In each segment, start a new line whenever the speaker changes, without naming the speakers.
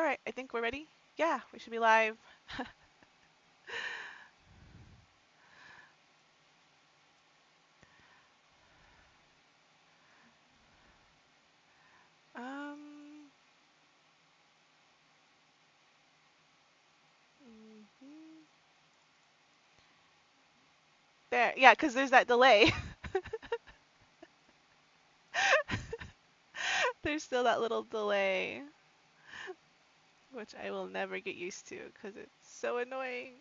All right, I think we're ready. Yeah, we should be live. Um, mhm. There. Yeah, because there's that delay. There's still that little delay, which I will never get used to because it's so annoying.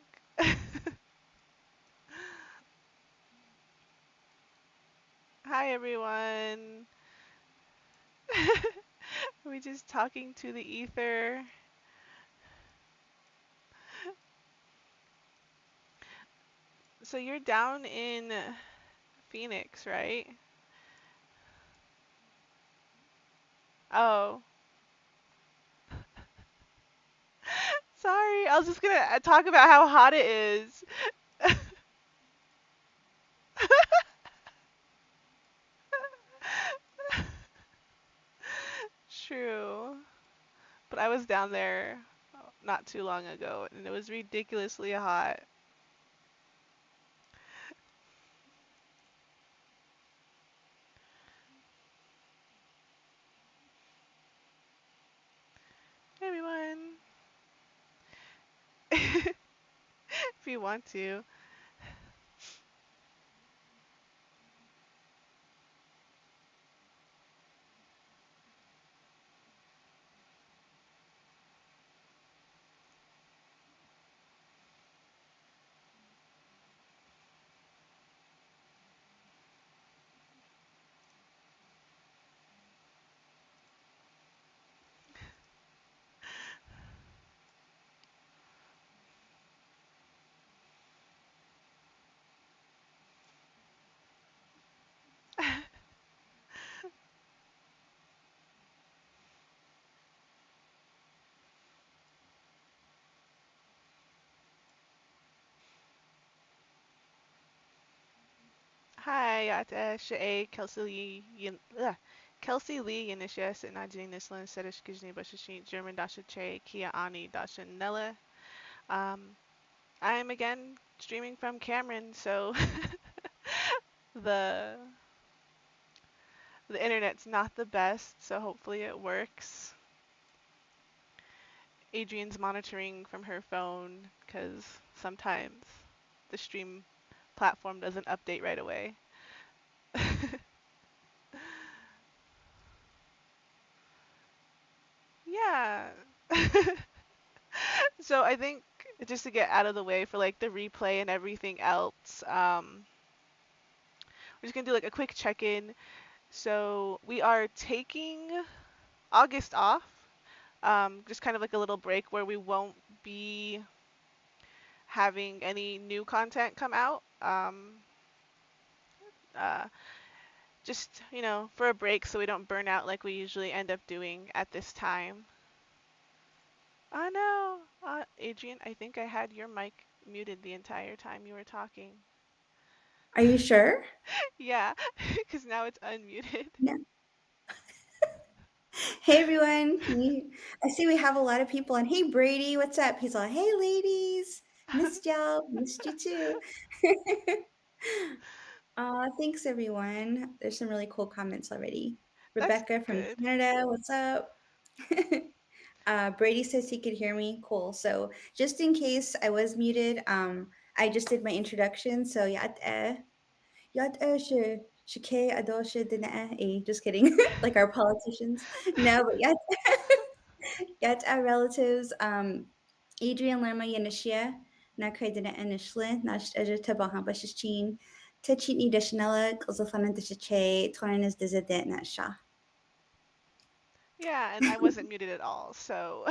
Hi, everyone. Are we just talking to the ether? So you're down in Phoenix, right? Oh, sorry. I was just gonna talk about how hot it is. True. But I was down there not too long ago and it was ridiculously hot. Hey, everyone. If you want to. Hi, Kelsey Lee, Kelsey Lee, Yanisha, Najee Nislin, Sedish Kajni Bashashi, German Dasha Che, Kia Ani, Dasha Nella. Um, I'm again streaming from Cameron, so the the internet's not the best, so hopefully it works. Adrian's monitoring from her phone because sometimes the stream platform doesn't update right away. Yeah. So I think just to get out of the way for like the replay and everything else, we're just gonna do like a quick check-in. So we are taking August off, just kind of like a little break where we won't be having any new content come out. Uh, just for a break so we don't burn out like we usually end up doing at this time. Oh no, Adrian, I think I had your mic muted the entire time you were talking.
Are you sure?
Yeah, because now it's unmuted.
No. Hey everyone. I see we have a lot of people and hey Brady, what's up? He's all, hey ladies. Missed y'all. Missed you too. Thanks everyone. There's some really cool comments already.
That's
Rebecca from
good.
Canada, what's up? Brady says he could hear me. Cool. So just in case I was muted, I just did my introduction. So yeah, Shike adoshe dina. Just kidding. Like our politicians. No, but yet our relatives, Adrian Lerma Yanishia, na dina initially, nash tabaha bashichin, techini deshnella, Gozofana deshache, Toranis dizident nasha.
Yeah, and I wasn't muted at all, so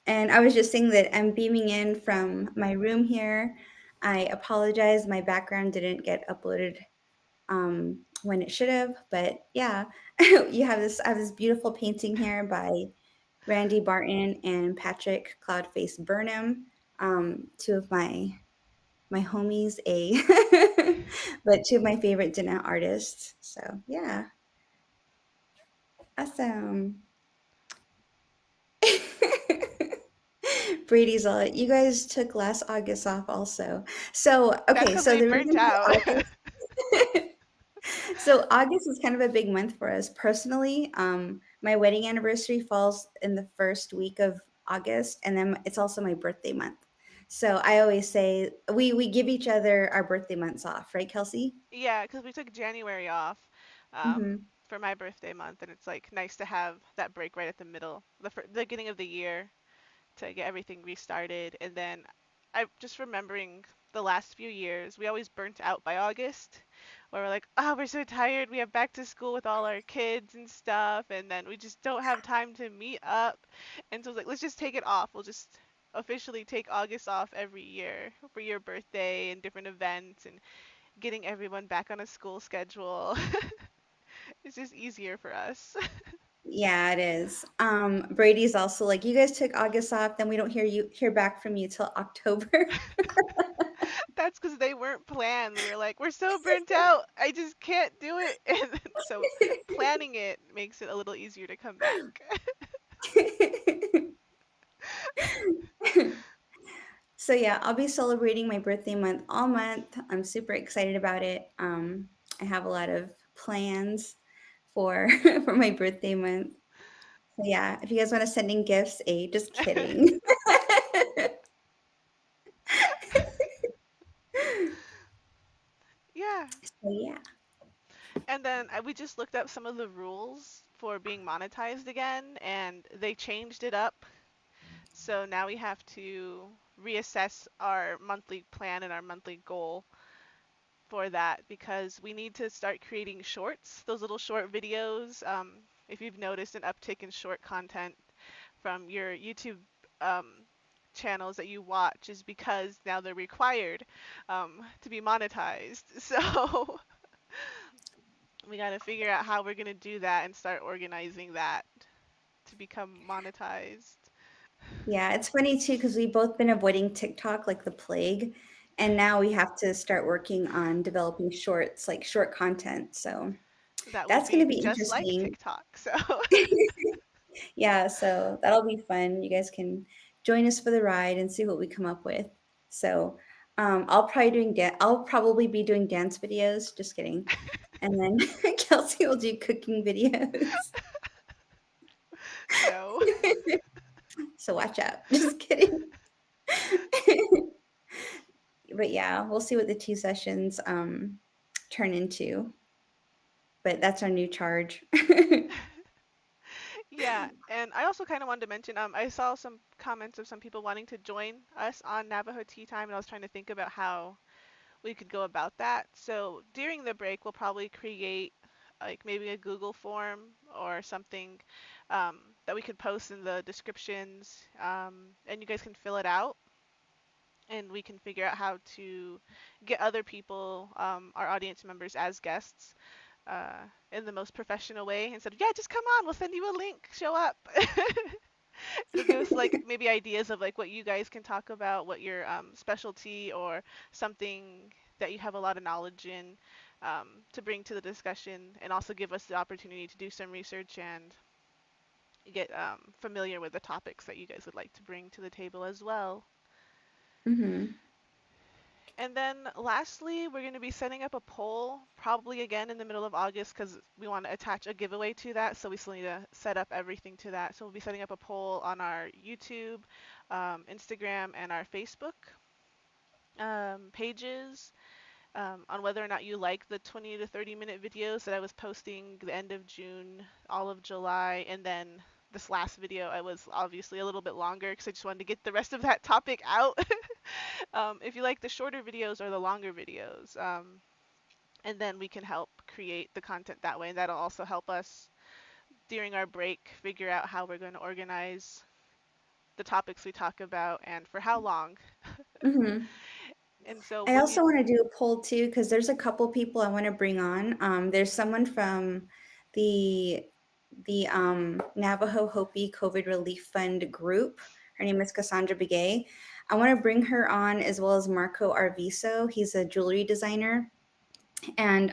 And I was just saying that I'm beaming in from my room here. I apologize, my background didn't get uploaded when it should have, but yeah, you have this. I have this beautiful painting here by Randy Barton and Patrick Cloudface Burnham, two of my homies, but two of my favorite dinner artists. So yeah, Awesome. Brady's all, you guys took last August off also. So,
That's
okay,
because
so
we
the
burnt
reason for
out.
August, so August is kind of a big month for us personally. My wedding anniversary falls in the first week of August, and then it's also my birthday month. So I always say we give each other our birthday months off, right, Kelsey?
Yeah, because we took January off
Mm-hmm.
for my birthday month, and it's like nice to have that break right at the middle, the beginning of the year, to get everything restarted. And then I just remembering the last few years, we always burnt out by August, where we're like, oh, we're so tired. We have back to school with all our kids and stuff, and then we just don't have time to meet up. And so it's like, let's just take it off. We'll just officially take August off every year for your birthday and different events and getting everyone back on a school schedule. It's just easier for us.
Yeah, it is. Brady's also like, you guys took August off, then we don't hear back from you till October.
That's because they weren't planned. We were like, we're so burnt out. I just can't do it. And so planning it makes it a little easier to come back.
So yeah, I'll be celebrating my birthday month all month. I'm super excited about it. I have a lot of plans for for my birthday month. So yeah, if you guys want to send in gifts, just kidding.
Yeah.
So yeah.
And then we just looked up some of the rules for being monetized again, and they changed it up. So now we have to reassess our monthly plan and our monthly goal for that because we need to start creating shorts, those little short videos. If you've noticed an uptick in short content from your YouTube um, channels that you watch, is because now they're required to be monetized. So we got to figure out how we're going to do that and start organizing that to become monetized.
Yeah, it's funny too because we've both been avoiding TikTok like the plague, and now we have to start working on developing shorts, like short content. So
That will
that's going to
be
be
just like
interesting.
TikTok. So
Yeah, so that'll be fun. You guys can join us for the ride and see what we come up with. So, I'll probably be doing dance videos, just kidding. And then Kelsey will do cooking videos.
no.
So watch out. Just kidding. But yeah, we'll see what the two sessions turn into. But that's our new charge.
Yeah, and I also kind of wanted to mention, I saw some comments of some people wanting to join us on Navajo Tea Time, and I was trying to think about how we could go about that. So during the break, we'll probably create like maybe a Google form or something that we could post in the descriptions, and you guys can fill it out, and we can figure out how to get other people, our audience members, as guests in the most professional way instead of, yeah, just come on, we'll send you a link, show up. It'll give us like maybe ideas of like what you guys can talk about, what your specialty or something that you have a lot of knowledge in, to bring to the discussion, and also give us the opportunity to do some research and get familiar with the topics that you guys would like to bring to the table as well.
Hmm.
And then lastly, we're going to be setting up a poll probably again in the middle of August because we want to attach a giveaway to that. So we still need to set up everything to that. So we'll be setting up a poll on our YouTube, Instagram, and our Facebook pages on whether or not you like the 20 to 30-minute videos that I was posting the end of June, all of July, and then this last video I was obviously a little bit longer because I just wanted to get the rest of that topic out. If you like the shorter videos or the longer videos, and then we can help create the content that way. And that'll also help us during our break figure out how we're going to organize the topics we talk about and for how long.
Hmm.
And so,
I
what do
also
you?
want to do a poll too because there's a couple people I want to bring on. There's someone from the Navajo Hopi COVID Relief Fund group. Her name is Cassandra Begay. I want to bring her on as well as Marco Arviso. He's a jewelry designer. And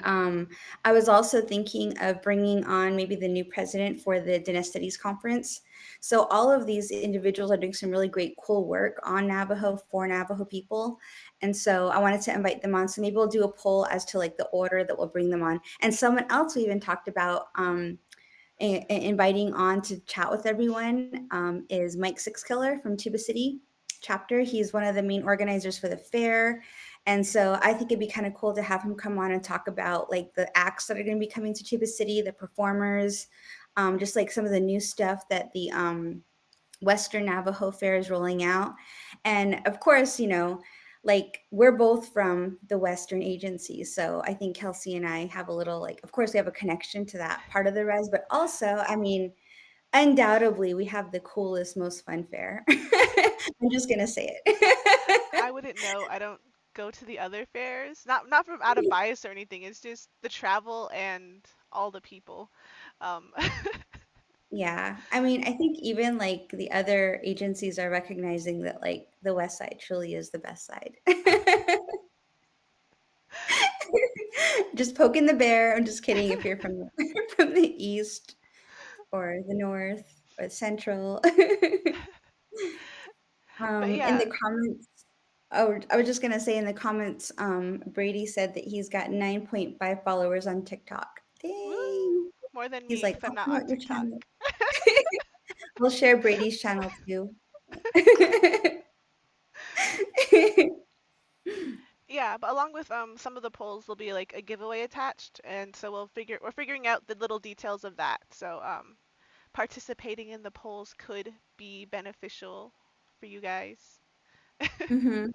I was also thinking of bringing on maybe the new president for the Diné Studies Conference. So all of these individuals are doing some really great, cool work on Navajo for Navajo people. And so I wanted to invite them on. So maybe we'll do a poll as to like the order that we'll bring them on. And someone else we even talked about inviting on to chat with everyone is Mike Sixkiller from Tuba City chapter. He's one of the main organizers for the fair. And so I think it'd be kind of cool to have him come on and talk about like the acts that are going to be coming to Tuba City, the performers, just like some of the new stuff that the Western Navajo Fair is rolling out. And of course, like we're both from the Western agency. So I think Kelsey and I have a little, like, of course, we have a connection to that part of the res, but also, I mean, undoubtedly, we have the coolest, most fun fair. I'm just going to say it.
I wouldn't know. I don't go to the other fairs. Not from out of bias or anything. It's just the travel and all the people. Um,
Yeah. I mean, I think even like the other agencies are recognizing that like the West Side truly is the best side. Just poking the bear. I'm just kidding if you're from from the east or the north or the central.
but
In
yeah,
the comments, oh, I was just gonna say in the comments, Brady said that he's got 9.5 followers on TikTok.
woo,
Dang.
more than
He's
me
like,
because I'm
I'll
not on
promote your
TikTok.
channel. We'll share Brady's channel too.
Yeah, but along with some of the polls, there'll be like a giveaway attached, and so we're figuring out the little details of that. So participating in the polls could be beneficial for you guys.
Mhm.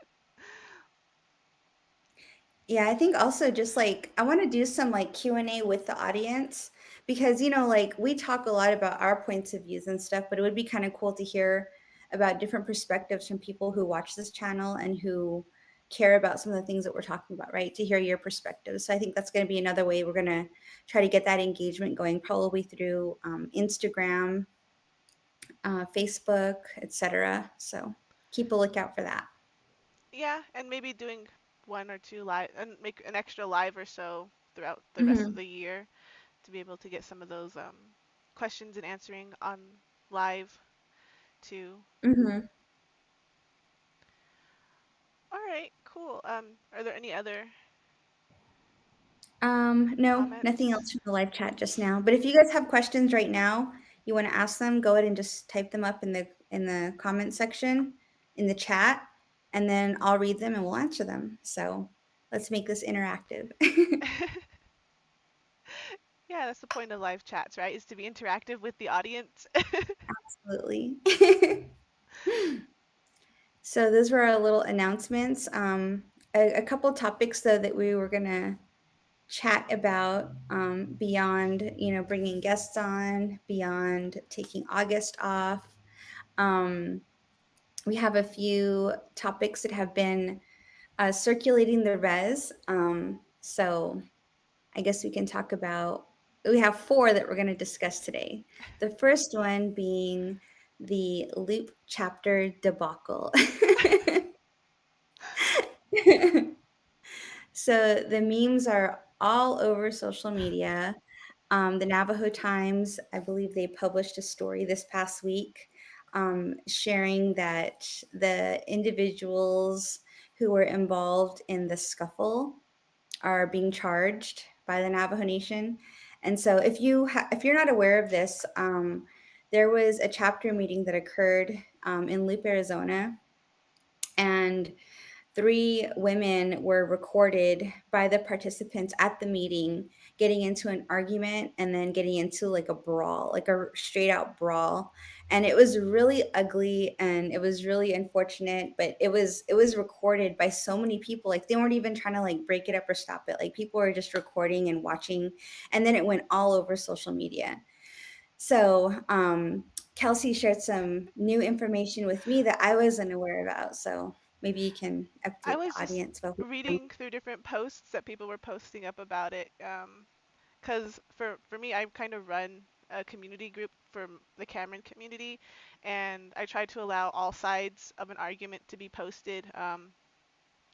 Yeah, I think also just like I want to do some like Q&A with the audience because like we talk a lot about our points of views and stuff, but it would be kind of cool to hear about different perspectives from people who watch this channel and who care about some of the things that we're talking about, right? To hear your perspectives. So I think that's going to be another way we're going to try to get that engagement going, probably through Instagram, Facebook, etc. So keep a lookout for that.
Yeah, and maybe doing one or two live and make an extra live or so throughout the rest of
Hmm.
the year to be able to get some of those questions and answering on live too.
Hmm.
All right, cool. Are there any other
No, nothing
comments?
else from the live chat just now. But if you guys have questions right now, you want to ask them, go ahead and just type them up in the comment section in the chat, and then I'll read them and we'll answer them. So let's make this interactive.
Yeah, that's the point of live chats, right? Is to be interactive with the audience.
Absolutely. So those were our little announcements. A couple topics though that we were gonna chat about beyond, bringing guests on, beyond taking August off. Um, we have a few topics that have been circulating the res. So I guess we can talk about, we have four that we're going to discuss today. The first one being the loop chapter debacle. So the memes are all over social media. The Navajo Times, I believe they published a story this past week sharing that the individuals who were involved in the scuffle are being charged by the Navajo Nation. And so, if you're not aware of this, there was a chapter meeting that occurred in Loop, Arizona, and three women were recorded by the participants at the meeting getting into an argument and then getting into like a brawl, like a straight out brawl. And it was really ugly and it was really unfortunate, but it was recorded by so many people. Like they weren't even trying to like break it up or stop it. Like people were just recording and watching, and then it went all over social media. So Kelsey shared some new information with me that I wasn't aware about. So maybe you can
I
update
was
the
just
audience about what.
reading through different posts that people were posting up about it. Because for me, I kind of run a community group for the Cameron community, and I try to allow all sides of an argument to be posted.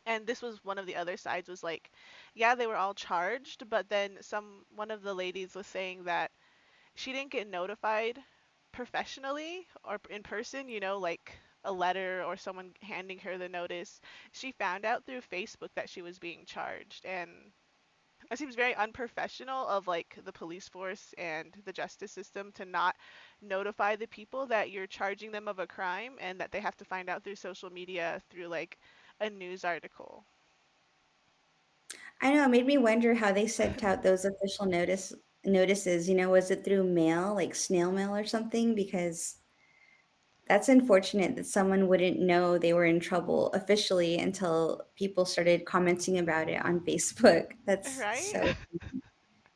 And this was one of the other sides was like, yeah, they were all charged, but then one of the ladies was saying that she didn't get notified professionally or in person, like a letter or someone handing her the notice. She found out through Facebook that she was being charged, and it seems very unprofessional of like the police force and the justice system to not notify the people that you're charging them of a crime and that they have to find out through social media through like a news article.
I know, it made me wonder how they sent out those official notices, was it through mail, like snail mail or something? Because that's unfortunate that someone wouldn't know they were in trouble officially until people started commenting about it on Facebook. That's
Right?
so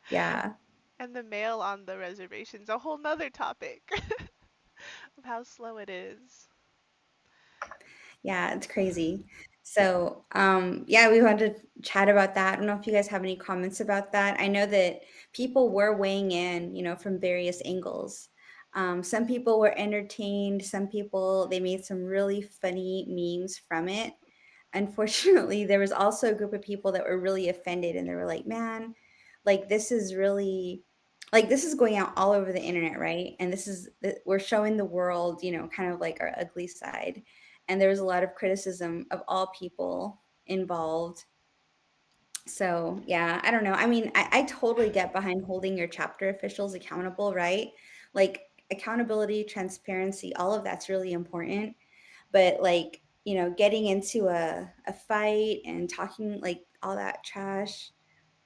yeah.
And the mail on the reservation's a whole nother topic of how slow it is.
Yeah, it's crazy. So, yeah, we wanted to chat about that. I don't know if you guys have any comments about that. I know that people were weighing in, from various angles. Some people were entertained. Some people, they made some really funny memes from it. Unfortunately, there was also a group of people that were really offended and they were like, man, like this is really like this is going out all over the internet, right? And we're showing the world, kind of like our ugly side. And there was a lot of criticism of all people involved. So, yeah, I don't know. I mean, I totally get behind holding your chapter officials accountable, right? Like accountability, transparency, all of that's really important, but like getting into a fight and talking like all that trash,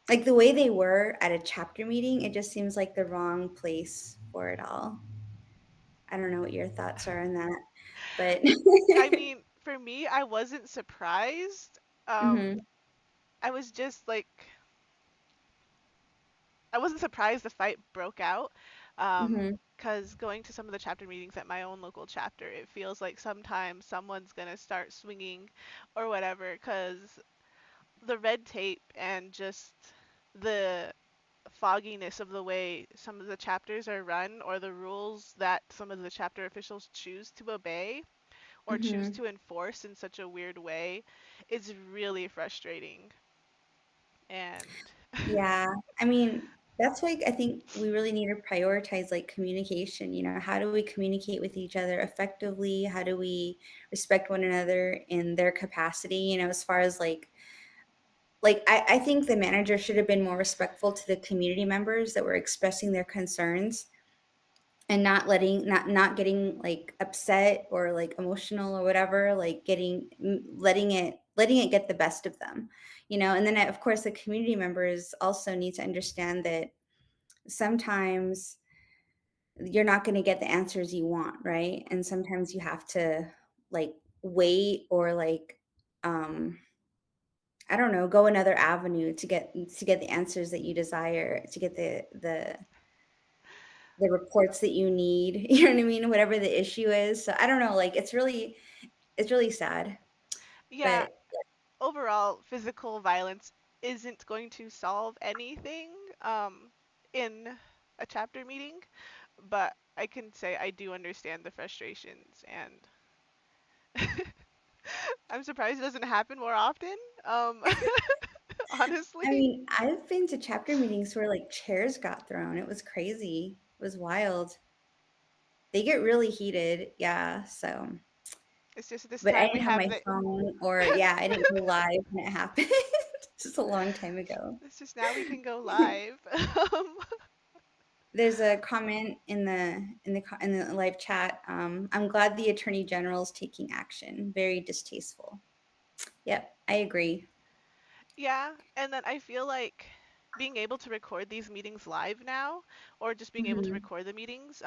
like the way they were at a chapter meeting, it just seems like the wrong place for it all. I don't know what your thoughts are on that, but
I mean, for me, I wasn't surprised.
hmm.
I was just like, I wasn't surprised the fight broke out.
Hmm.
Because going to some of the chapter meetings at my own local chapter, it feels like sometimes someone's gonna start swinging or whatever. Because the red tape and just the fogginess of the way some of the chapters are run or the rules that some of the chapter officials choose to obey or choose
Hmm.
to enforce in such a weird way is really frustrating. And
Yeah, I mean, that's why I think we really need to prioritize like communication. How do we communicate with each other effectively? How do we respect one another in their capacity? As far as I think the manager should have been more respectful to the community members that were expressing their concerns and not getting like upset or like emotional or whatever, like letting it get the best of them. And then of course the community members also need to understand that sometimes you're not going to get the answers you want, right? And sometimes you have to like wait or like I don't know, go another avenue to get the answers that you desire, to get the reports that you need. You know what I mean? Whatever the issue is. So I don't know, like it's really sad.
yeah,
But
overall, physical violence isn't going to solve anything in a chapter meeting, but I can say I do understand the frustrations, and I'm surprised it doesn't happen more often. Um,
I
honestly,
mean, I've been to chapter meetings where like chairs got thrown. It was crazy. It was wild. They get really heated. Yeah. So,
it's just this
but I
time we
didn't have
have
my
the.
phone or yeah, I didn't go live when it happened. Just a long time ago.
It's just now we can go live.
There's a comment in the live chat. I'm glad the attorney general is taking action. Very distasteful. Yep, I agree.
Yeah, and then I feel like being able to record these meetings live now, or just being able to
Hmm.
record the meetings,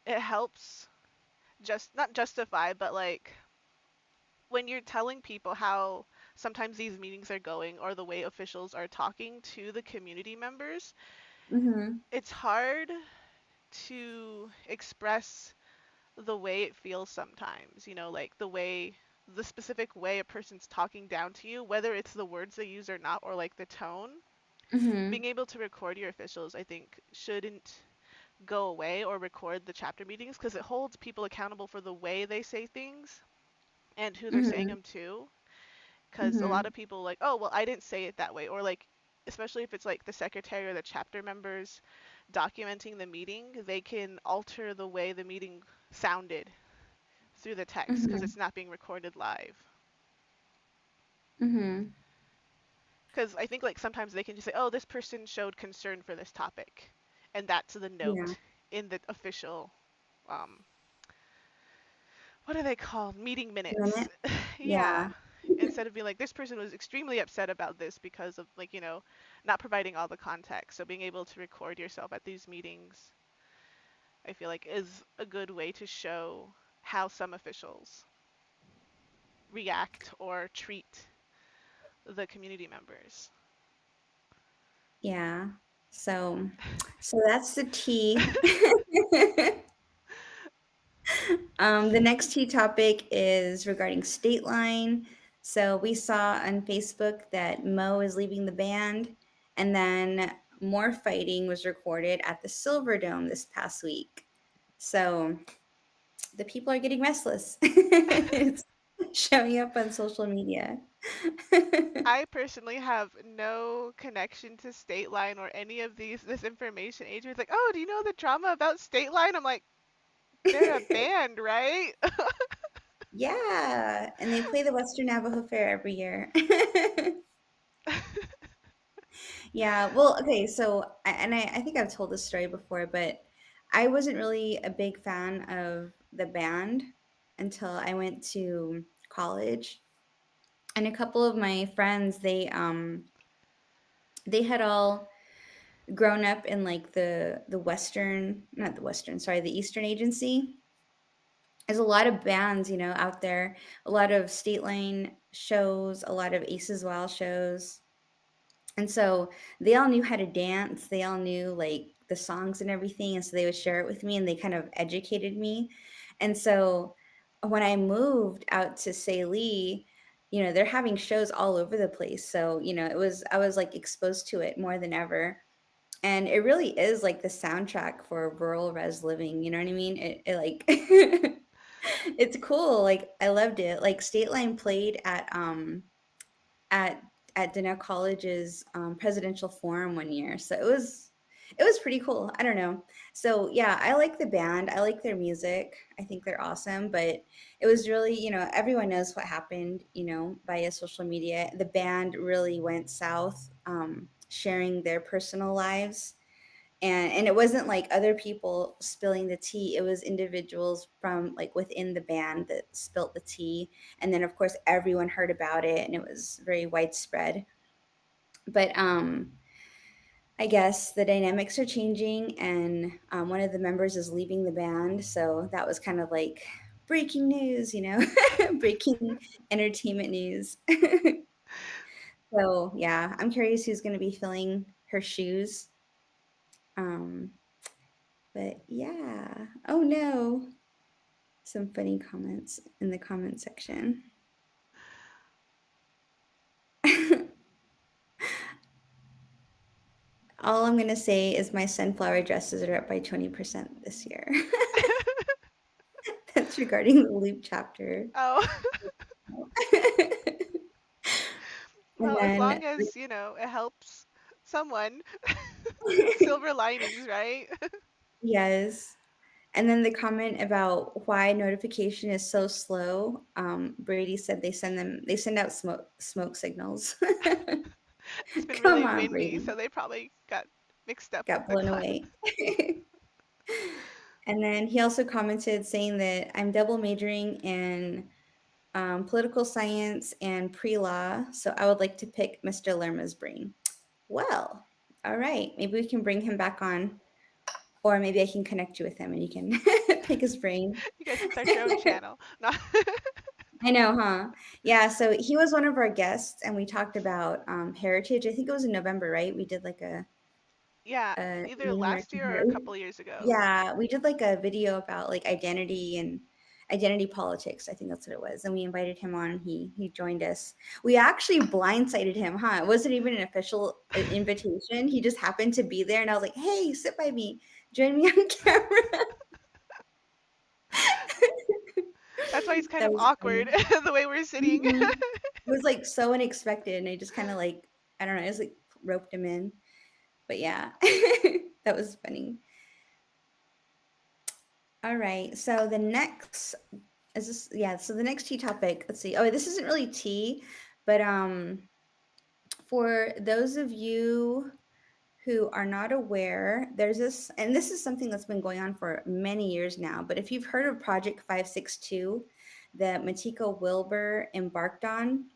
it helps just not justify, but like when you're telling people how sometimes these meetings are going or the way officials are talking to the community members,
Hmm.
it's hard to express the way it feels sometimes, like the specific way a person's talking down to you, whether it's the words they use or not, or like the tone.
Hmm.
Being able to record your officials, I think, shouldn't go away or record the chapter meetings because it holds people accountable for the way they say things and who they're saying
Hmm.
them to. because a lot
Mm-hmm.
of people like, oh, well, I didn't say it that way, or like, especially if it's like the secretary or the chapter members documenting the meeting, they can alter the way the meeting sounded through the text because
Mm-hmm.
it's not being recorded live.
Mm-hmm.
Because I think like sometimes they can just say, oh, this person showed concern for this topic, and that's the
Yeah.
note in the official, um, what are they called? Meeting minutes.
Minute.
Yeah.
Yeah.
Instead of being like, this person was extremely upset about this because of like, not providing all the context. So being able to record yourself at these meetings, I feel like is a good way to show how some officials react or treat the community members.
Yeah. So, so that's the tea. The next tea topic is regarding state line. So we saw on Facebook that Mo is leaving the band, and then more fighting was recorded at the Silver Dome this past week. So the people are getting restless. It's showing up on social media.
I personally have no connection to State Line or any of this information. Adrian's like, "Oh, do you know the drama about State Line?" I'm like, "They're a band, right?"
Yeah, and they play the Western Navajo Fair every year. Yeah, well, okay, so I think I've told this story before, but I wasn't really a big fan of the band until I went to college. And a couple of my friends, they had all grown up in like the Western, not the Western, sorry, the Eastern Agency. There's a lot of bands, out there, a lot of State Line shows, a lot of Aces Wild shows. And so they all knew how to dance. They all knew like the songs and everything. And so they would share it with me and they kind of educated me. And so when I moved out to Saley, they're having shows all over the place. So, I was like exposed to it more than ever. And it really is like the soundtrack for rural res living. You know what I mean? It like it's cool. Like I loved it. Like State Line played at at Donnell College's presidential forum one year. So it was pretty cool. I don't know. So yeah, I like the band. I like their music. I think they're awesome. But it was really, everyone knows what happened, via social media. The band really went south, sharing their personal lives, and it wasn't like other people spilling the tea. It was individuals from like within the band that spilt the tea, and then of course everyone heard about it and it was very widespread. But I guess the dynamics are changing, and one of the members is leaving the band, so that was kind of like breaking news, breaking entertainment news. So yeah, I'm curious who's going to be filling her shoes. um but yeah, oh no, some funny comments in the comment section. All I'm going to say is my sunflower dresses are up by 20% this year. That's regarding the loop chapter.
Oh,
And
well, as
then,
long as, it helps someone. Silver linings, right?
yes. And then the comment about why notification is so slow. Brady said they send out smoke signals.
It's been
Come
really
on,
windy,
Brady.
so they probably got mixed up with
Got
the
blown
cloud.
away. And then he also commented saying that I'm double majoring in political science and pre-law, so I would like to pick Mr. Lerma's brain. Well, all right, maybe we can bring him back on, or maybe I can connect you with him and you can pick his brain.
You guys can start your own channel. No.
I know, huh? Yeah, so he was one of our guests, and we talked about heritage. I think it was in November, right? We did like
Yeah,
a
either
Native
last
American
year or a
heritage.
couple years ago.
Yeah, we did like a video about like identity and identity politics. I think that's what it was. And we invited him on. He joined us. We actually blindsided him, huh? It wasn't even an official invitation. He just happened to be there, and I was like, "Hey, sit by me, join me on camera."
That's why it's kind
That
of
was
awkward
funny.
the way we're sitting.
Mhm. It was like so unexpected, and I just kind of like, I don't know, I just like roped him in. But yeah, that was funny. All right. So the next is this, yeah, so the next tea topic, let's see. Oh, this isn't really tea, but for those of you who are not aware, there's this, and this is something that's been going on for many years now, but if you've heard of Project 562 that Matika Wilbur embarked on,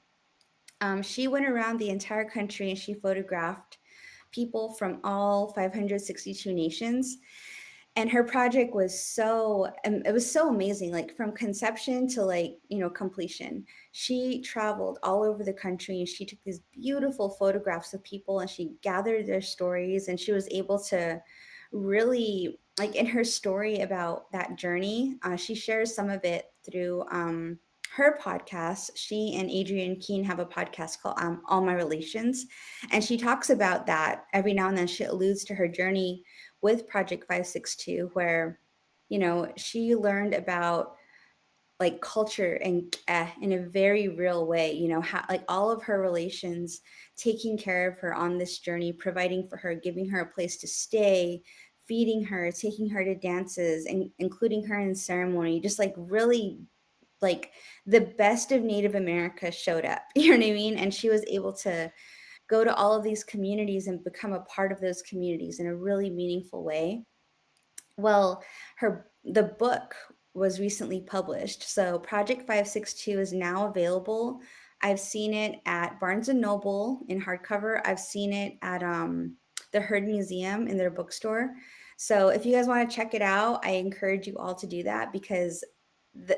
she went around the entire country and she photographed people from all 562 nations, and her project was so it was so amazing, like from conception to, like, completion. She traveled all over the country and she took these beautiful photographs of people and she gathered their stories, and she was able to really, like, in her story about that journey, she shares some of it through her podcast. She and Adrienne Keene have a podcast called All My Relations, and she talks about that every now and then. She alludes to her journey with Project 562, where, she learned about, like, culture and in a very real way, how, like, all of her relations taking care of her on this journey, providing for her, giving her a place to stay, feeding her, taking her to dances, and including her in ceremony, just like really, like, the best of Native America showed up. You know what I mean? And she was able to go to all of these communities and become a part of those communities in a really meaningful way. Well, the book was recently published. So Project 562 is now available. I've seen it at Barnes and Noble in hardcover. I've seen it at the Heard Museum in their bookstore. So if you guys want to check it out, I encourage you all to do that, because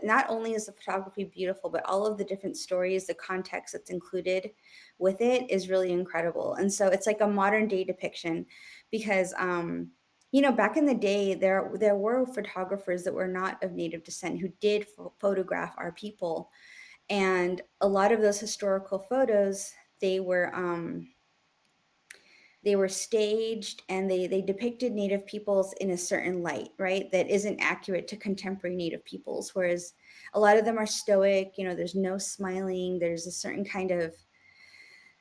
not only is the photography beautiful, but all of the different stories, the context that's included with it is really incredible. And so it's like a modern day depiction, because back in the day, there were photographers that were not of Native descent who did photograph our people, and a lot of those historical photos, they were they were staged, and they depicted Native peoples in a certain light, right? That isn't accurate to contemporary Native peoples. Whereas a lot of them are stoic. There's no smiling. There's a certain kind of,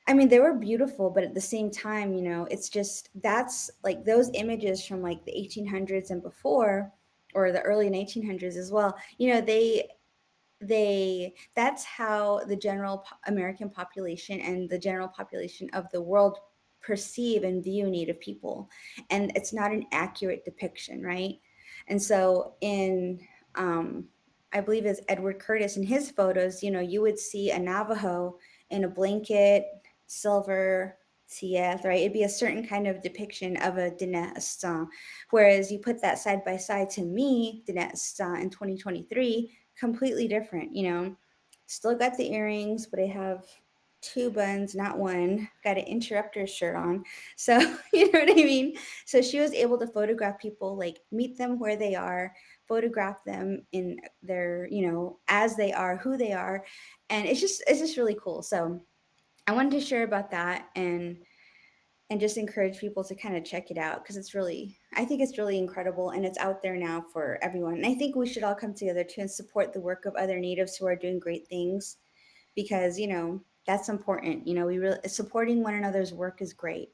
I mean, they were beautiful, but at the same time, it's just, that's like those images from like the 1800s and before, or the early 1900s as well. That's how the general American population and the general population of the world perceive and view Native people, and it's not an accurate depiction, right? And so in I believe it's Edward Curtis, in his photos, you would see a Navajo in a blanket, silver Sieth, right? It'd be a certain kind of depiction of a Diné Estan. Whereas you put that side by side, to me, Diné Estan in 2023, completely different. Still got the earrings, but I have two buns, not one. Got an interrupter shirt on. So, you know what I mean? So she was able to photograph people, like meet them where they are, photograph them in their, as they are, who they are. And it's just really cool. So I wanted to share about that, and just encourage people to kind of check it out, because I think it's really incredible, and it's out there now for everyone. And I think we should all come together too and support the work of other natives who are doing great things, because that's important. We really, supporting one another's work is great,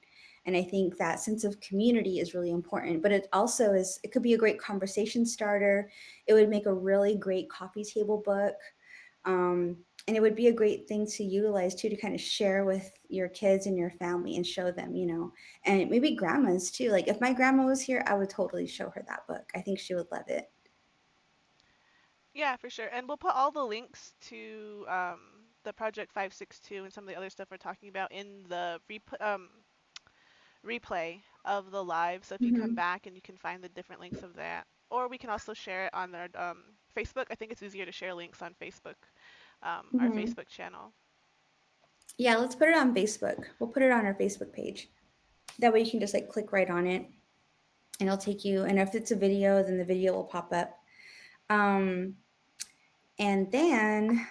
and I think that sense of community is really important. But it could be a great conversation starter. It would make a really great coffee table book. And it would be a great thing to utilize too, to kind of share with your kids and your family and show them, and maybe grandmas too. Like if my grandma was here, I would totally show her that book. I think she would love it.
Yeah, for sure. And we'll put all the links to the Project 562 and some of the other stuff we're talking about in the replay of the live. So if you come
Hmm.
back and you can find the different links of that, or we can also share it on our Facebook. I think it's easier to share links on Facebook, our
Hmm.
Facebook channel.
Yeah, let's put it on Facebook. We'll put it on our Facebook page. That way you can just like click right on it, and it'll take you. And if it's a video, then the video will pop up. Um, and then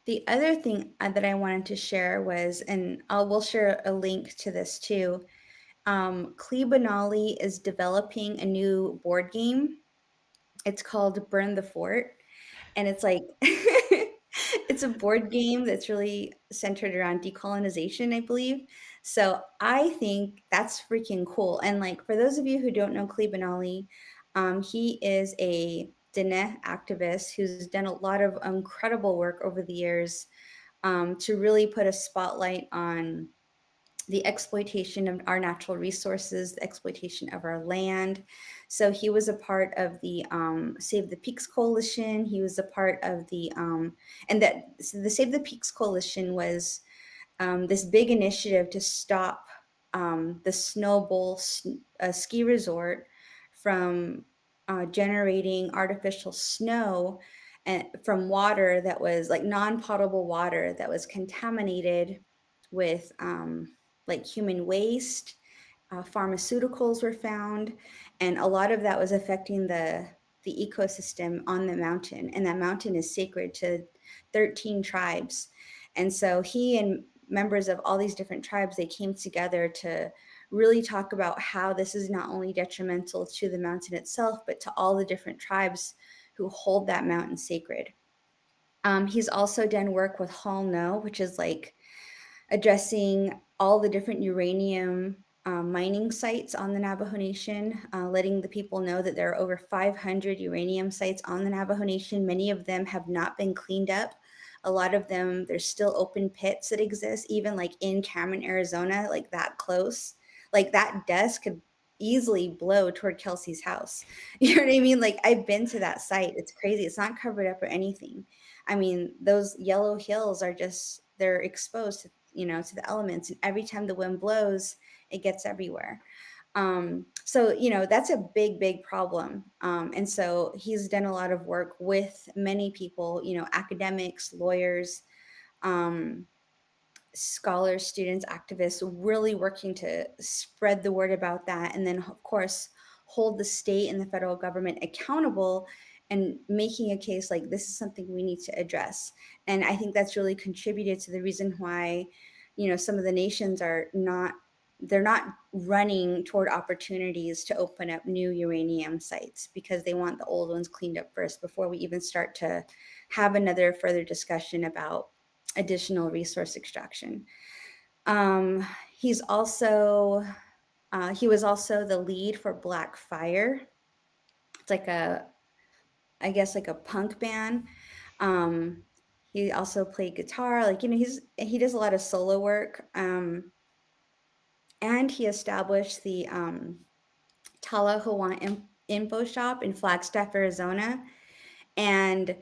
the other thing that I wanted to share was, and we'll share a link to this too. Clee Benally is developing a new board game. It's called Burn the Fort. and it's like it's a board game that's really centered around decolonization, I believe. So I think that's freaking cool. And like for those of you who don't know Cleve Ali, he is a Diné activist who's done a lot of incredible work over the years to really put a spotlight on the exploitation of our natural resources, the exploitation of our land. So he was a part of the Save the Peaks Coalition. He was a part of and that so the Save the Peaks Coalition was this big initiative to stop the ski resort from generating artificial snow and from water that was like non-potable water that was contaminated with like human waste. Pharmaceuticals were found, and a lot of that was affecting the ecosystem on the mountain. And that mountain is sacred to 13 tribes. And so he and members of all these different tribes, they came together to really talk about how this is not only detrimental to the mountain itself, but to all the different tribes who hold that mountain sacred. He's also done work with Hall No, which is like addressing all the different uranium mining sites on the Navajo Nation, letting the people know that there are over 500 uranium sites on the Navajo Nation. Many of them have not been cleaned up. A lot of them, there's still open pits that exist, even like in Cameron, Arizona, like that close. Like that dust could easily blow toward Kelsey's house. You know what I mean? Like I've been to that site. It's crazy. It's not covered up or anything. I mean, those yellow hills are just, they're exposed to, to the elements. And every time the wind blows, it gets everywhere. So, that's a big, big problem. And so he's done a lot of work with many people, academics, lawyers, um, scholars, students, activists, really working to spread the word about that. And then, of course, hold the state and the federal government accountable and making a case like this is something we need to address. And I think that's really contributed to the reason why, some of the nations are not. They're not running toward opportunities to open up new uranium sites because they want the old ones cleaned up first before we even start to have another further discussion about additional resource extraction. Um, he's also he was also the lead for Black Fire. It's like I guess like a punk band. Um, he also played guitar. Like he does a lot of solo work. And he established the Talahoa Info Shop in Flagstaff, Arizona. And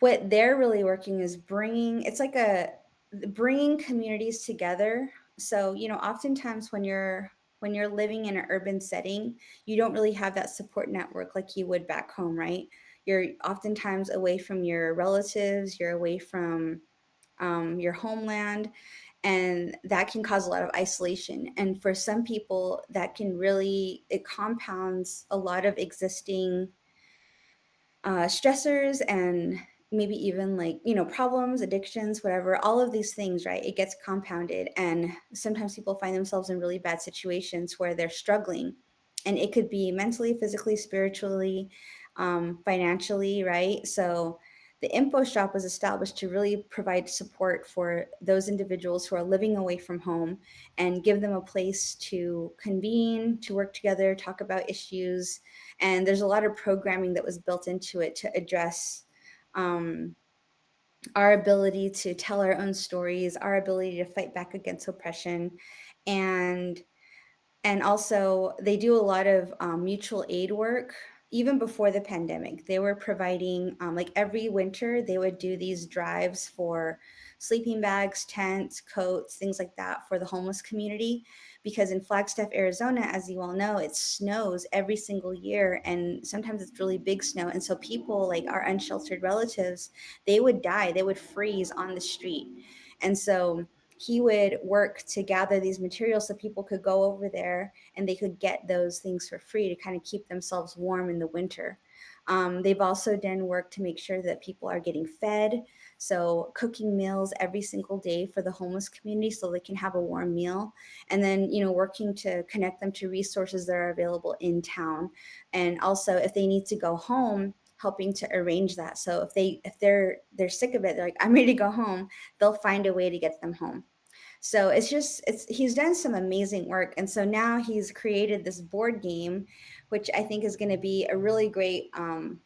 what they're really working is bringing communities together. So oftentimes when you're living in an urban setting, you don't really have that support network like you would back home, right? You're oftentimes away from your relatives, you're away from your homeland, and that can cause a lot of isolation. And for some people, that can really, it compounds a lot of existing stressors and maybe even like problems, addictions, whatever, all of these things, right? It gets compounded, and sometimes people find themselves in really bad situations where they're struggling, and it could be mentally, physically, spiritually, financially, right? So the info shop was established to really provide support for those individuals who are living away from home and give them a place to convene, to work together, talk about issues. And there's a lot of programming that was built into it to address um, our ability to tell our own stories, our ability to fight back against oppression, and and also they do a lot of mutual aid work. Even before the pandemic, they were providing like every winter they would do these drives for sleeping bags, tents, coats, things like that for the homeless community. Because in Flagstaff, Arizona, as you all know, it snows every single year, and sometimes it's really big snow. And so people, like our unsheltered relatives, they would die, they would freeze on the street. And so he would work to gather these materials so people could go over there and they could get those things for free to kind of keep themselves warm in the winter. They've also done work to make sure that people are getting fed. So, cooking meals every single day for the homeless community so they can have a warm meal. And then, working to connect them to resources that are available in town. And also, if they need to go home, helping to arrange that. So if they're sick of it, they're like, I'm ready to go home, they'll find a way to get them home. So it's just it's he's done some amazing work, and so now he's created this board game, which I think is going to be a really great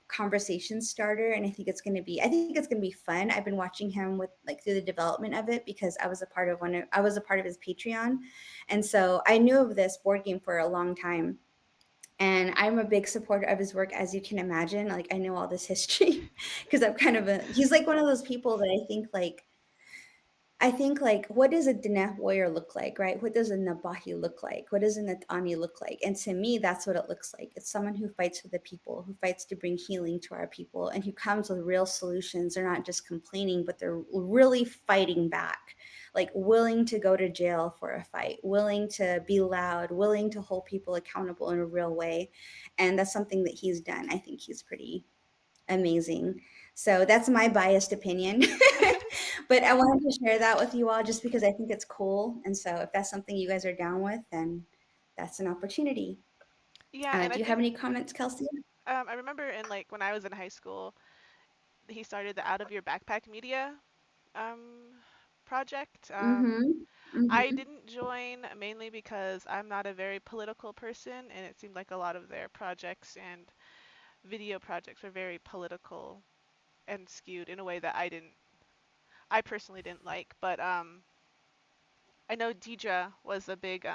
conversation starter, and I think it's going to be fun. I've been watching him with like through the development of it because I was a part of his Patreon, and so I knew of this board game for a long time. And I'm a big supporter of his work, as you can imagine. Like I know all this history because I'm kind of a he's like one of those people that I think like what does a Diné warrior look like, right? What does a Nabahi look like? What does a Natani look like? And to me, that's what it looks like. It's someone who fights for the people, who fights to bring healing to our people, and who comes with real solutions. They're not just complaining, but they're really fighting back, like willing to go to jail for a fight, willing to be loud, willing to hold people accountable in a real way. And that's something that he's done. I think he's pretty amazing. So that's my biased opinion. But I wanted to share that with you all just because I think it's cool. And so if that's something you guys are down with, then that's an opportunity.
Yeah, and I
Do you have
think
any comments, Kelsey?
I remember in like when I was in high school, he started the Out of Your Backpack Media um, project.
Mm-hmm.
I
Mm-hmm.
didn't join mainly because I'm not a very political person, and it seemed like a lot of their projects and video projects were very political and skewed in a way that I personally didn't like. But I know Deidre was a big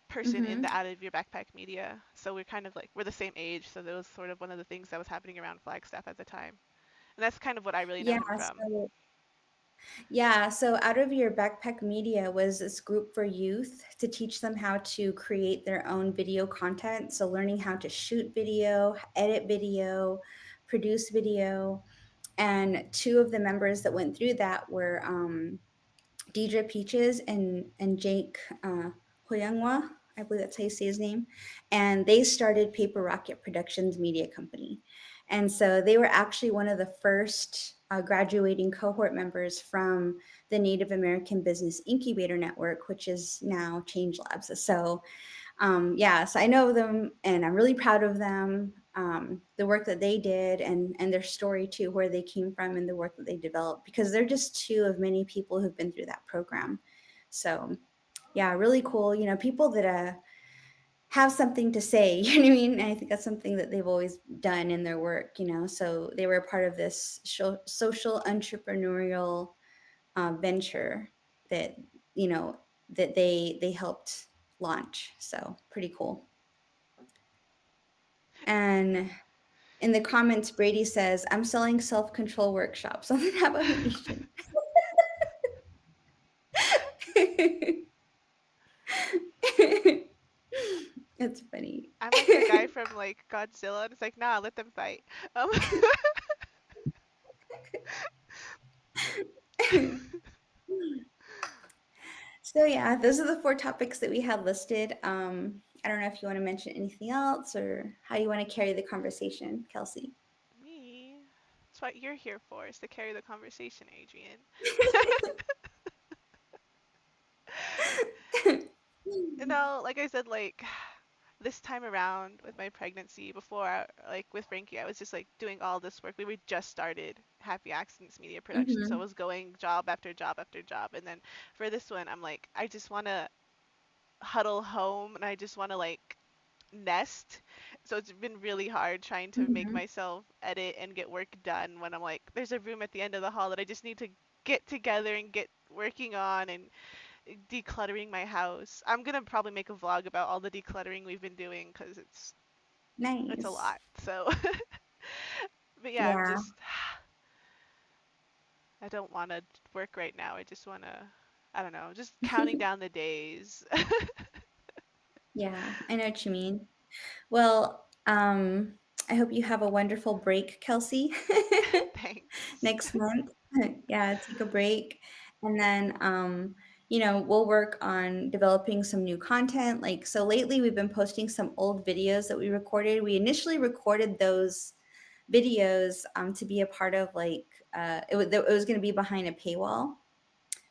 person in
Mm-hmm.
the Out of Your Backpack Media, so we're kind of like we're the same age, so that was sort of one of the things that was happening around Flagstaff at the time, and that's kind of what I really know
Yeah,
him from.
so Out of Your Backpack Media was this group for youth to teach them how to create their own video content. So learning how to shoot video, edit video, produce video. And two of the members that went through that were Deidre Peaches and Jake Hoyangwa, I believe that's how you say his name, and they started Paper Rocket Productions Media Company, and so they were actually one of the first graduating cohort members from the Native American Business Incubator Network, which is now Change Labs. So yeah, so I know them and I'm really proud of them. The work that they did and their story too, where they came from and the work that they developed, because they're just two of many people who've been through that program. So yeah, really cool. You know, people that have something to say. You know what I mean? And I think that's something that they've always done in their work. You know, so they were a part of this social entrepreneurial venture that you know that they helped launch. So pretty cool. And in the comments, Brady says, "I'm selling self control workshops on the Navajo Nation." That's funny.
I'm like the guy from like Godzilla, and it's like, nah, let them fight. Um,
So yeah, those are the four topics that we had listed. I don't know if you want to mention anything else or how you want to carry the conversation, Kelsey.
me. That's what you're here for, is to carry the conversation, Adrian. No, like I said, like this time around with my pregnancy, before like with Frankie, I was just like doing all this work. We were just started Happy Accidents Media Production, so I
Hmm.
was going job after job after job. And then for this one, I'm like, I just want to huddle home and I just want to like nest. So it's been really hard trying to make
Hmm.
myself edit and get work done when I'm like, there's a room at the end of the hall that I just need to get together and get working on and decluttering my house. I'm gonna probably make a vlog about all the decluttering we've been doing because it's a
Nice.
lot. So, but yeah, I'm
Yeah.
just I don't want to work right now. I just want to I don't know, just counting down the days.
Yeah, I know what you mean. Well, I hope you have a wonderful break, Kelsey,
Thanks.
next month. Yeah, take a break. And then, we'll work on developing some new content. Like, so lately we've been posting some old videos that we recorded. We initially recorded those videos to be a part of it was going to be behind a paywall,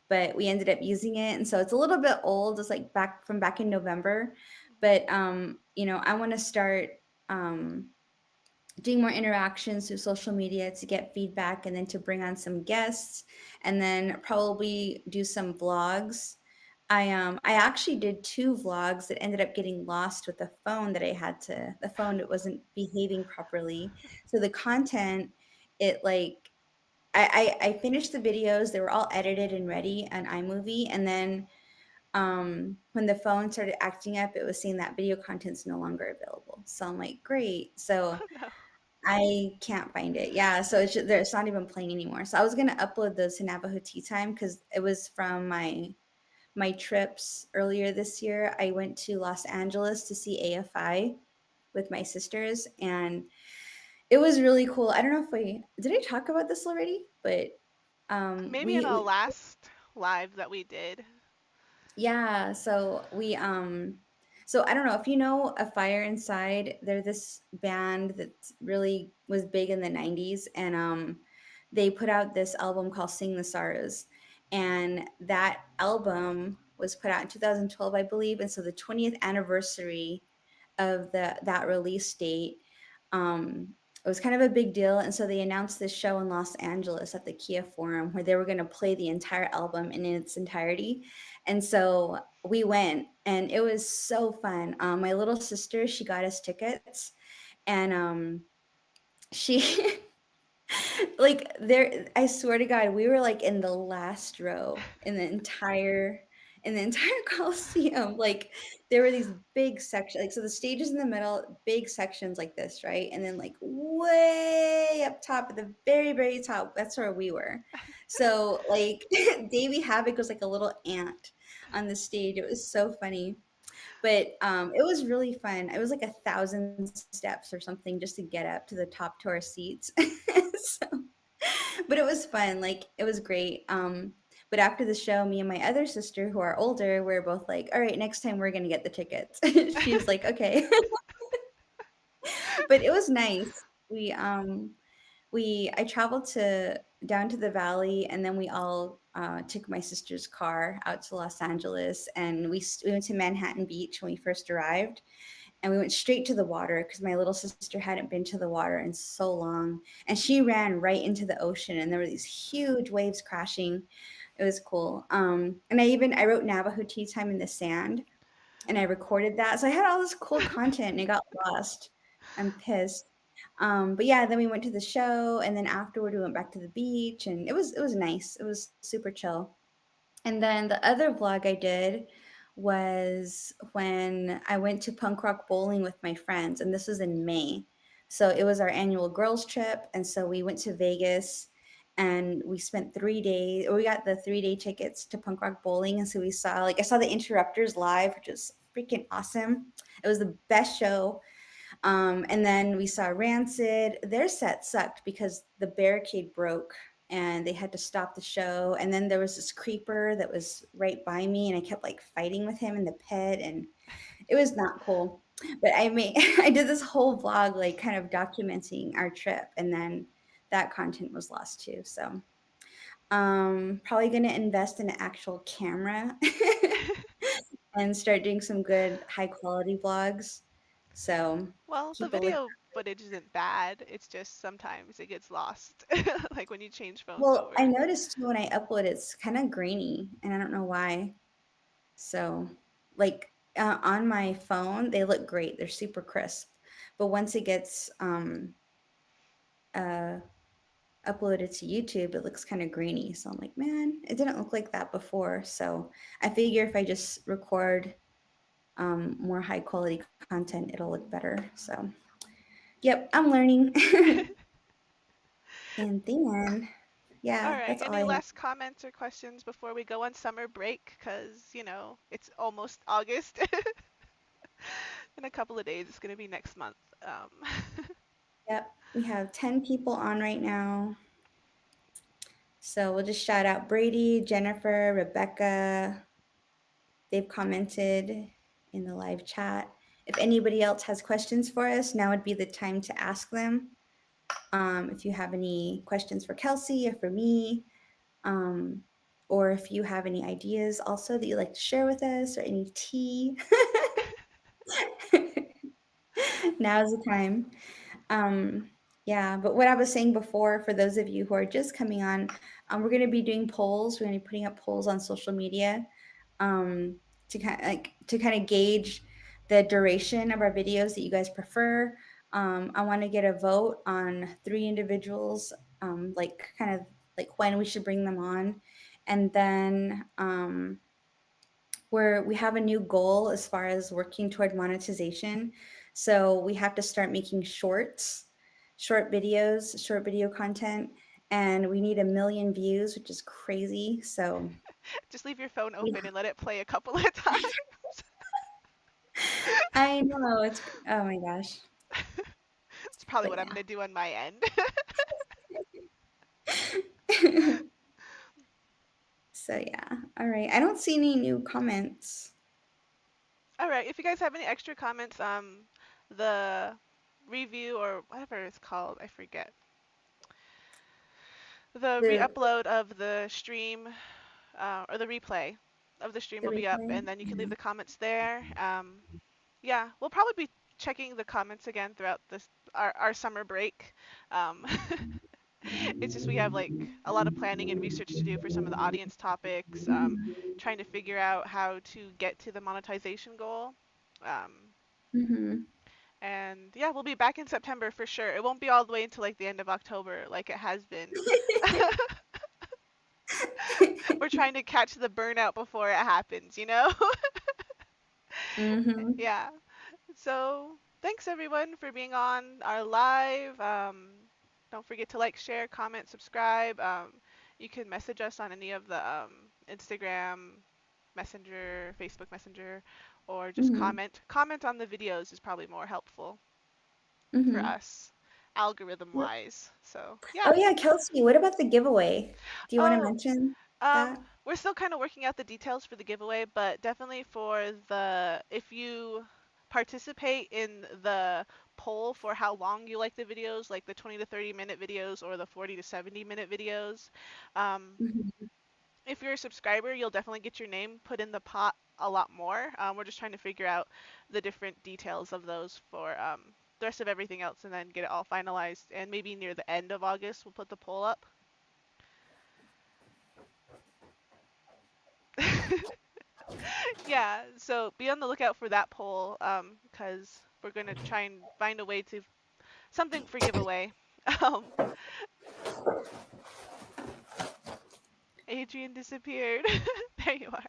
but we ended up using it. And so it's a little bit old. It's like back in November. But I want to start um doing more interactions through social media to get feedback and then to bring on some guests and then probably do some vlogs. I actually did two vlogs that ended up getting lost with the phone that I had to the phone that wasn't behaving properly. So the content, it like I finished the videos, they were all edited and ready on iMovie, and then when the phone started acting up, it was saying that video content's no longer available. So I'm like, great. So
Oh no.
I can't find it. Yeah, so it's not even playing anymore. So I was gonna upload those to Navajo Tea Time because it was from my trips earlier this year. I went to Los Angeles to see AFI with my sisters, and it was really cool. I don't know if we did I talk about this already, but
Maybe in a last live that we did.
yeah, so I don't know if you know A Fire Inside, they're this band that really was big in the 90s and they put out this album called Sing the Sorrows. And that album was put out in 2012, I believe, and so the 20th anniversary of that release date, um it was kind of a big deal, and so they announced this show in Los Angeles at the Kia Forum where they were going to play the entire album in its entirety. And so we went, and it was so fun. My little sister, she got us tickets, and she like there I swear to God, we were like in the last row in the entire Coliseum. Like there were these big sections, like so the stage is in the middle, big sections like this, right? And then like way up top at the very, very top, that's where we were. So like Davy Havoc was like a little ant on the stage. It was so funny. But it was really fun. It was like 1,000 steps or something just to get up to the top to our seats. So but it was fun. Like it was great. But after the show, me and my other sister, who are older, we are both like, "All right, next time we're gonna get the tickets." She was like, "Okay," but it was nice. We I traveled to down to the valley, and then we all took my sister's car out to Los Angeles, and we went to Manhattan Beach when we first arrived, and we went straight to the water because my little sister hadn't been to the water in so long, and she ran right into the ocean, and there were these huge waves crashing. It was cool. And I wrote Navajo Tea Time in the Sand, and I recorded that, so I had all this cool content, and it got lost. I'm pissed. But yeah, then we went to the show, and then afterward we went back to the beach, and it was nice. It was super chill. And then the other vlog I did was when I went to punk rock bowling with my friends, and this was in May. So it was our annual girls trip, and so we went to Vegas and we spent 3 days, or we got the 3 day tickets to punk rock bowling. And so I saw the Interrupters live, which was freaking awesome. It was the best show. And then we saw Rancid. Their set sucked because the barricade broke and they had to stop the show. And then there was this creeper that was right by me, and I kept like fighting with him in the pit, and it was not cool. But I made I did this whole vlog like kind of documenting our trip, and then that content was lost too. So probably gonna invest in an actual camera and start doing some good high quality vlogs. So
Well, the
keep a look.
video footage isn't bad. It's just sometimes it gets lost, like when you change phones
Well, I
over.
noticed too when I upload, it's kind of grainy, and I don't know why. So, like on my phone, they look great. They're super crisp. But once it gets uh, uploaded to YouTube, it looks kind of grainy. So I'm like, man, it didn't look like that before. So I figure if I just record more high quality content, it'll look better. So, yep, I'm learning. And then,
All
yeah,
right.
that's all I
Any
have.
last comments or questions before we go on summer break? Because, it's almost August. In a couple of days, it's going to be next month.
Yep, we have 10 people on right now. So we'll just shout out Brady, Jennifer, Rebecca. They've commented in the live chat. If anybody else has questions for us, now would be the time to ask them. If you have any questions for Kelsey or for me, um, or if you have any ideas also that you'd like to share with us or any tea, now's the time. Um, yeah, but what I was saying before, for those of you who are just coming on, we're going to be doing polls. We're going to be putting up polls on social media, to kind of gauge the duration of our videos that you guys prefer. I want to get a vote on three individuals, like kind of like when we should bring them on, and then we have a new goal as far as working toward monetization. So we have to start making shorts, short videos, short video content, and we need 1 million views, which is crazy. So
Just leave your phone
we,
open and let it play a couple of times.
I know it's oh my gosh,
It's probably
but
what I'm gonna do on my end.
yeah. So yeah, all right. I don't see any new comments.
All right, if you guys have any extra comments, the review or whatever it's called, I forget. The
The
re-upload of the stream or the replay of the stream
the
will be up,
replay.
and then you can leave
Yeah.
the comments there. Yeah, we'll probably be checking the comments again throughout this our summer break. Um, it's just we have like a lot of planning and research to do for some of the audience topics, trying to figure out how to get to the monetization goal. Um,
Mm-hmm.
and yeah, we'll be back in September for sure. It won't be all the way until like the end of October like it has been. We're trying to catch the burnout before it happens, you know?
Mm-hmm.
Yeah. So thanks everyone for being on our live. Don't forget to like, share, comment, subscribe. You can message us on any of the Instagram, Messenger, Facebook Messenger, or just
Mm-hmm.
comment. Comment on the videos is probably more helpful for
Mm-hmm.
us, algorithm wise. So yeah.
Oh yeah, Kelsey, what about the giveaway? Do you want to
Oh,
mention that?
we're still kind of working out the details for the giveaway, but definitely for the if you participate in the poll for how long you like the videos, like the 20 to 30-minute videos or the 40 to 70-minute videos, um,
Hmm.
if you're a subscriber, you'll definitely get your name put in the pot a lot more. We're just trying to figure out the different details of those for the rest of everything else and then get it all finalized. And maybe near the end of August, we'll put the poll up. Yeah, so be on the lookout for that poll because we're going to try and find a way to something for giveaway. Um, Adrian disappeared. There you are.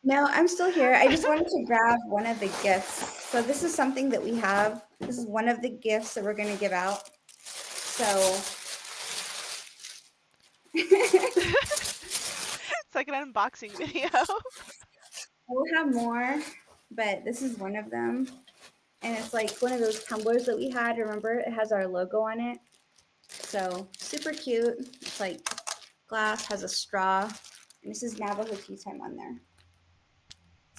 No, I'm still here. I just wanted to grab one of the gifts. So this is something that we have. This is one of the gifts that we're going to give out. So
It's like an unboxing video.
we'll have more, but this is one of them. And it's like one of those tumblers that we had. Remember, it has our logo on it. So super cute. It's like glass, has a straw, and this is Navajo tea time on there.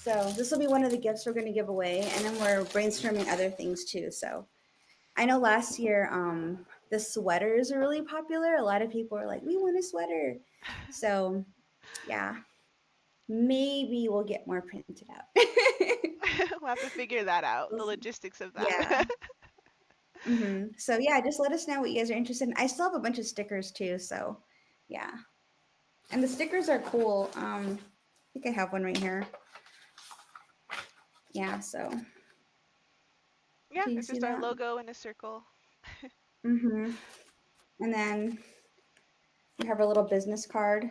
So this will be one of the gifts we're going to give away, and then we're brainstorming other things too. So I know last year, the sweaters are really popular. A lot of people are like, "We want a sweater." So yeah, maybe we'll get more printed out.
We'll have to figure that out,
We'll
the
see.
logistics of
Yeah.
that.
So yeah, just let us know what you guys are interested in. I still have a bunch of stickers too. So yeah, and the stickers are cool. I think I have one right here. Yeah. So
Yeah,
do you
it's
see
just our
that?
logo in a circle.
Mm-hmm. And then we have a little business card.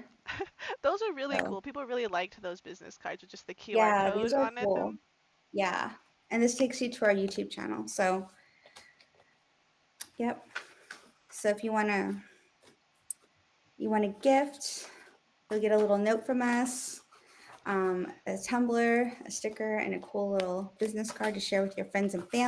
Those are really
So
cool. People really liked those business cards with just the QR
yeah, these
code
are
on it.
cool. Yeah. And this takes you to our YouTube channel. So yep. So if you want to gift, you'll get a little note from us, a tumbler, a sticker, and a cool little business card to share with your friends and family.